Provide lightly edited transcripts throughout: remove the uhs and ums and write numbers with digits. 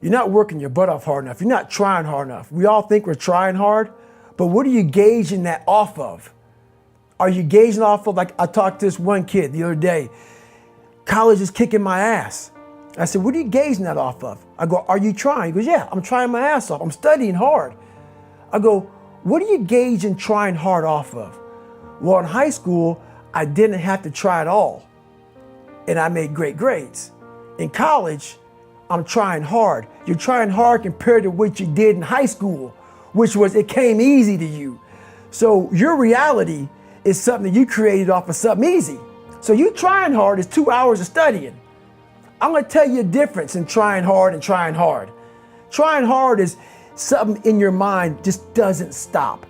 You're not working your butt off hard enough. You're not trying hard enough. We all think we're trying hard, but what are you gauging that off of? Are you gauging off of, like I talked to this one kid the other day, college is kicking my ass. I said, what are you gauging that off of? I go, are you trying? He goes, yeah, I'm trying my ass off. I'm studying hard. I go, what are you gauging trying hard off of? Well, in high school, I didn't have to try at all. And I made great grades. In college, I'm trying hard. You're trying hard compared to what you did in high school, which was it came easy to you. So your reality is something you created off of something easy. So you trying hard is 2 hours of studying. I'm gonna tell you a difference in trying hard and trying hard. Trying hard is something in your mind just doesn't stop.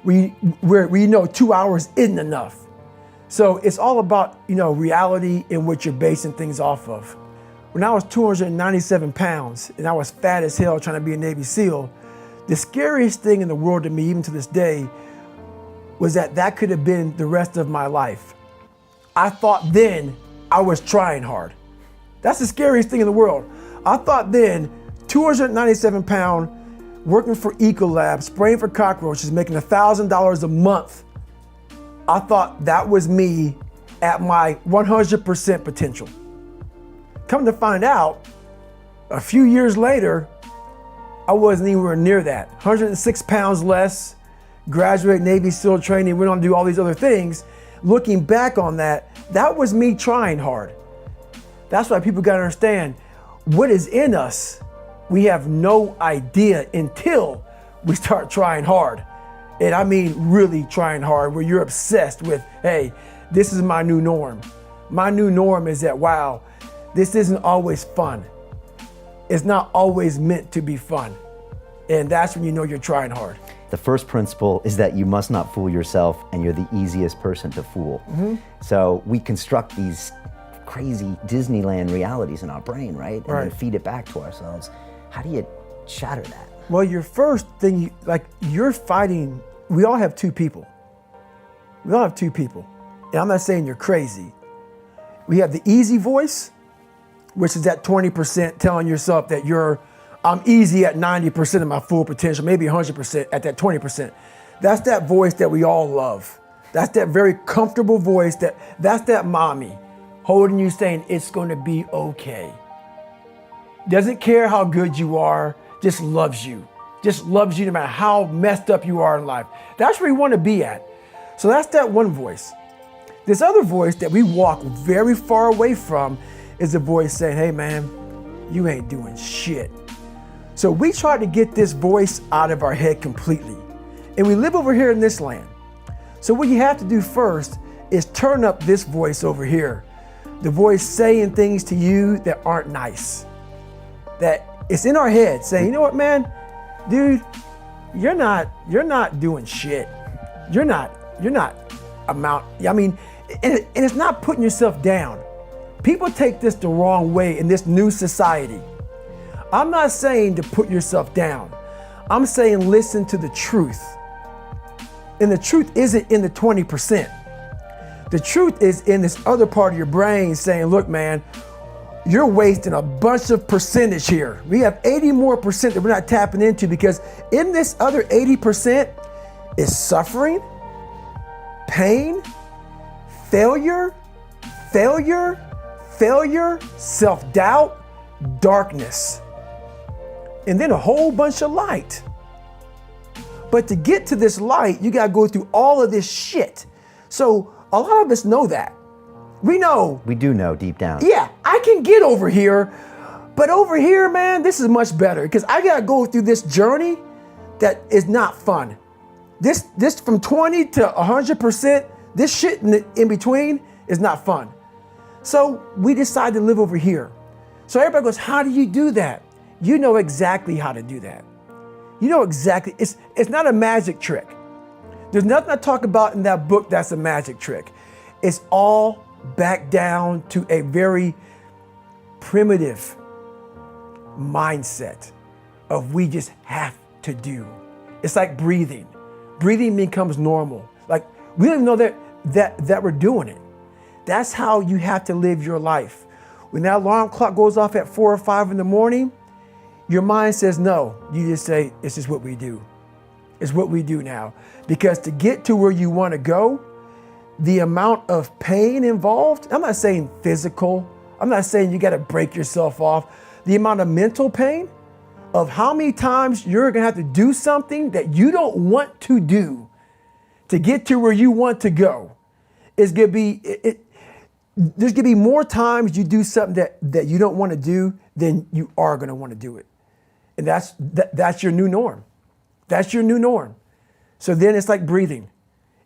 We know 2 hours isn't enough. So it's all about, reality and what you're basing things off of. When I was 297 pounds and I was fat as hell trying to be a Navy SEAL, the scariest thing in the world to me, even to this day, was that could have been the rest of my life. I thought then I was trying hard. That's the scariest thing in the world. I thought then, 297 pound, working for Ecolab, spraying for cockroaches, making $1,000 a month. I thought that was me at my 100% potential. Come to find out, a few years later, I wasn't anywhere near that. 106 pounds less, graduate Navy SEAL training, went on to do all these other things. Looking back on that was me trying hard. That's why people gotta understand, what is in us, we have no idea until we start trying hard. And I mean really trying hard, where you're obsessed with, hey, this is my new norm. My new norm is that, wow, this isn't always fun. It's not always meant to be fun. And that's when you know you're trying hard. The first principle is that you must not fool yourself, and you're the easiest person to fool. Mm-hmm. So we construct these crazy Disneyland realities in our brain, right? And then feed it back to ourselves. How do you shatter that? Well, your first thing, you're fighting, we all have two people. We all have two people. And I'm not saying you're crazy. We have the easy voice, which is that 20% telling yourself that I'm easy at 90% of my full potential, maybe 100% at that 20%. That's that voice that we all love. That's that very comfortable voice, that's that mommy holding you saying it's gonna be okay. Doesn't care how good you are, just loves you. Just loves you no matter how messed up you are in life. That's where you wanna be at. So that's that one voice. This other voice that we walk very far away from is a voice saying, hey man, you ain't doing shit. So we try to get this voice out of our head completely. And we live over here in this land. So what you have to do first is turn up this voice over here. The voice saying things to you that aren't nice. That it's in our head saying, you know what, man, dude, you're not doing shit. You're not and it's not putting yourself down. People take this the wrong way in this new society. I'm not saying to put yourself down. I'm saying listen to the truth. And the truth isn't in the 20%. The truth is in this other part of your brain saying, look, man, you're wasting a bunch of percentage here. We have 80 more percent that we're not tapping into, because in this other 80% is suffering, pain, failure, self-doubt, darkness, and then a whole bunch of light. But to get to this light, you gotta go through all of this shit. So a lot of us know that. We know. We do know deep down. Yeah, I can get over here, but over here, man, this is much better, because I gotta go through this journey that is not fun. This from 20 to 100%, this shit in between is not fun. So we decide to live over here. So everybody goes, how do you do that? You know exactly how to do that. You know exactly, it's not a magic trick. There's nothing I talk about in that book that's a magic trick. It's all back down to a very primitive mindset of we just have to do. It's like breathing. Breathing becomes normal. Like we don't even know that we're doing it. That's how you have to live your life. When that alarm clock goes off at 4 or 5 in the morning, your mind says no. You just say, this is what we do. It's what we do now. Because to get to where you want to go, the amount of pain involved, I'm not saying physical, I'm not saying you got to break yourself off. The amount of mental pain of how many times you're going to have to do something that you don't want to do to get to where you want to go is going to be, there's going to be more times you do something that you don't want to do than you are going to want to do it. And that's your new norm. That's your new norm. So then it's like breathing.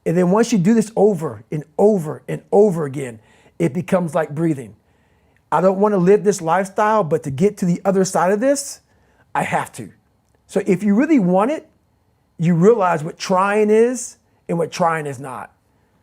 And then once you do this over and over and over again, it becomes like breathing. I don't want to live this lifestyle, but to get to the other side of this, I have to. So if you really want it, you realize what trying is and what trying is not.